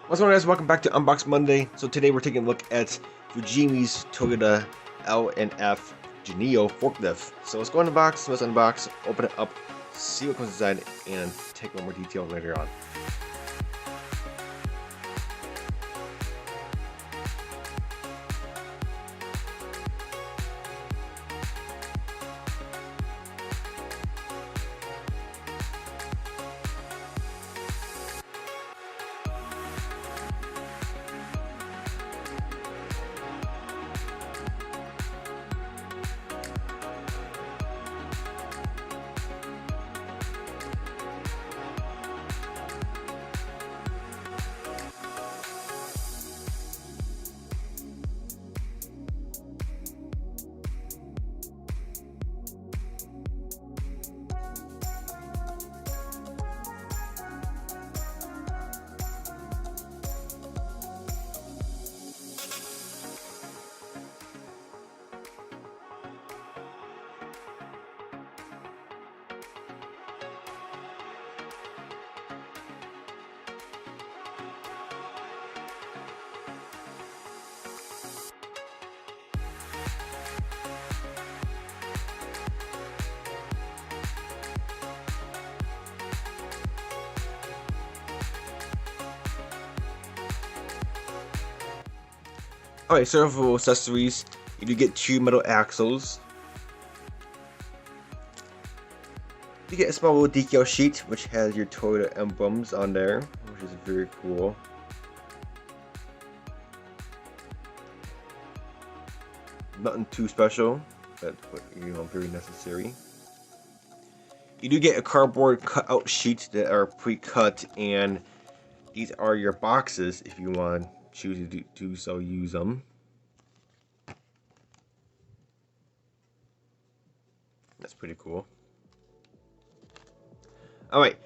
What's going on, guys? Welcome back to Unbox Monday. So today we're taking a look at Fujimi's Toyota L.N.F. Geneo forklift. So let's go in the box, let's unbox, open it up, see what comes inside, and take one more detail later on. Alright, so for accessories, you do get two metal axles. You get a small little decal sheet which has your Toyota emblems on there, which is very cool. Nothing too special, but very necessary. You do get a cardboard cutout sheet that are pre-cut, and these are your boxes if you want to choose to do so, use them. That's pretty cool. Alright,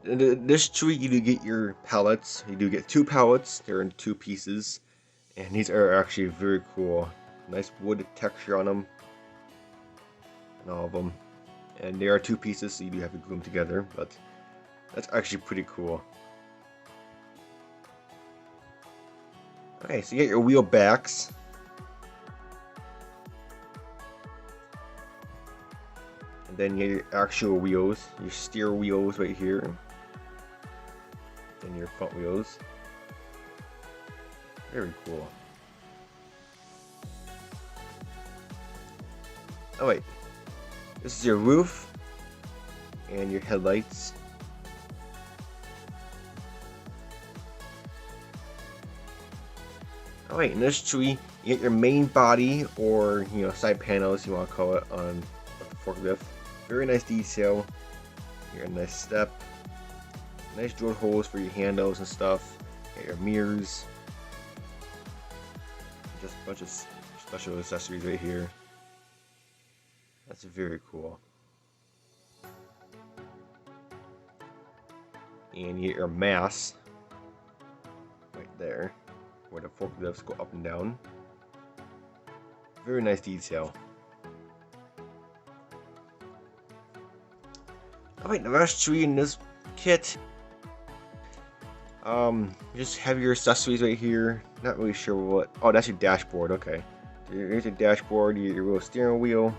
this tree you do get your pallets. You do get two pallets, they're in two pieces, and these are actually very cool. Nice wood texture on them, and all of them. And they are two pieces, so you do have to glue them together, but that's actually pretty cool. Okay, so you get your wheel backs. And then you get your actual wheels, your steer wheels right here. And your front wheels. Very cool. Oh wait, this is your roof and your headlights. Alright, in this tree, you get your main body, or side panels, you want to call it, on the forklift. Very nice detail. Here, a nice step. Nice drilled holes for your handles and stuff. Get your mirrors. Just a bunch of special accessories right here. That's very cool. And you get your mass right there, where the forklifts go up and down. Very nice detail. Alright, the last tree in this kit. Just have your accessories right here. Not really sure what. Oh, that's your dashboard. Okay. Here's your dashboard, your little steering wheel.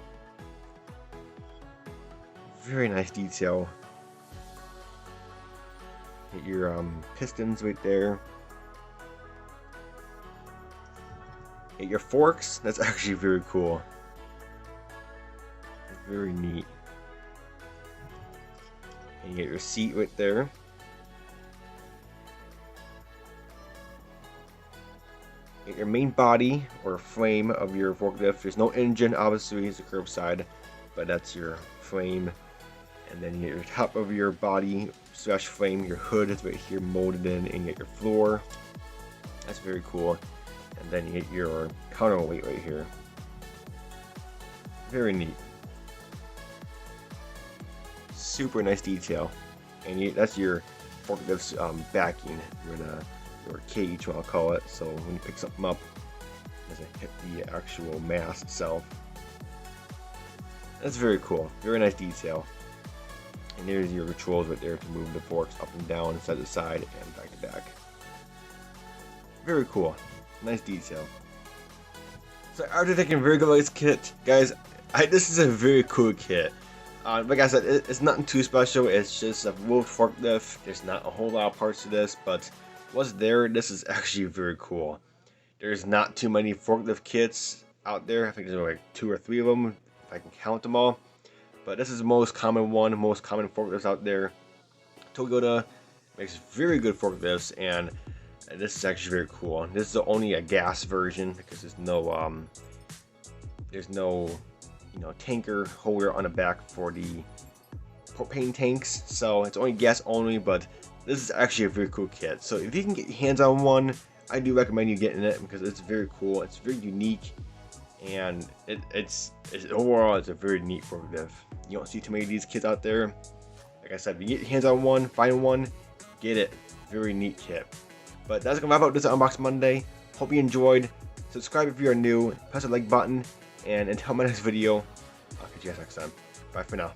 Very nice detail. Get your pistons right there. Get your forks. That's actually very cool. Very neat. And you get your seat right there. Get your main body or frame of your forklift. There's no engine, obviously, it's a curbside, but that's your frame. And then you get your top of your body / frame, your hood is right here molded in, and you get your floor. That's very cool. And then you get your counterweight right here. Very neat. Super nice detail. And that's your forklift's backing, your cage, I'll call it. So when you pick something up, it doesn't hit the actual mass itself. That's very cool. Very nice detail. And there's your controls right there to move the forks up and down, side to side, and back to back. Very cool. Nice detail. So after taking a very good look at this kit, guys, this is a very cool kit. Like I said, it's nothing too special. It's just a little forklift. There's not a whole lot of parts to this, but what's there, this is actually very cool. There's not too many forklift kits out there. I think there's like 2 or 3 of them, if I can count them all. But this is the most common one, most common forklifts out there. Toyota makes very good forklifts, and this is actually very cool. This is only a gas version because there's no tanker holder on the back for the propane tanks, so it's only gas only. But this is actually a very cool kit. So if you can get your hands on one, I do recommend you getting it because it's very cool. It's very unique, and it's overall it's a very neat forklift. You don't see too many of these kits out there. Like I said, if you get your hands on one, find one, get it. Very neat kit. But that's gonna wrap up this Unbox Monday. Hope you enjoyed. Subscribe if you are new. Press the like button. And until my next video, I'll catch you guys next time. Bye for now.